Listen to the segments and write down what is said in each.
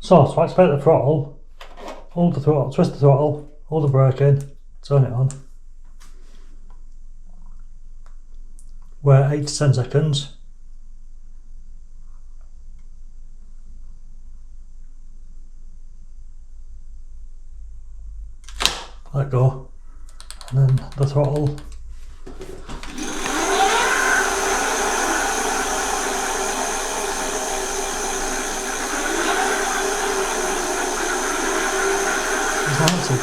So to activate the throttle, hold the throttle, twist the throttle, hold the brake in, turn it on. Wait 8 to 10 seconds. Let go, and then the throttle. Is active.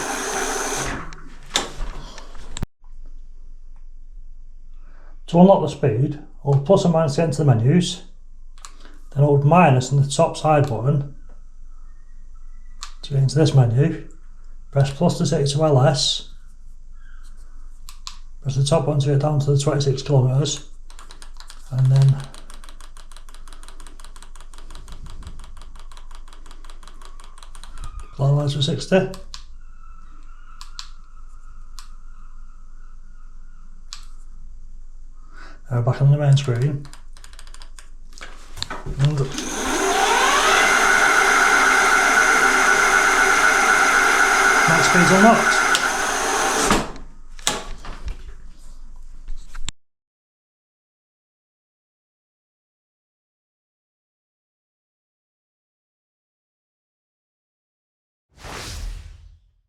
To unlock the speed, hold plus and minus to get into the menus, then hold minus on the top side button to get into this menu. Press plus to take it to LS, press the top button to get down to the 26 kilometers, and then analyze for 60. Back on the main screen. And max speed's unlocked.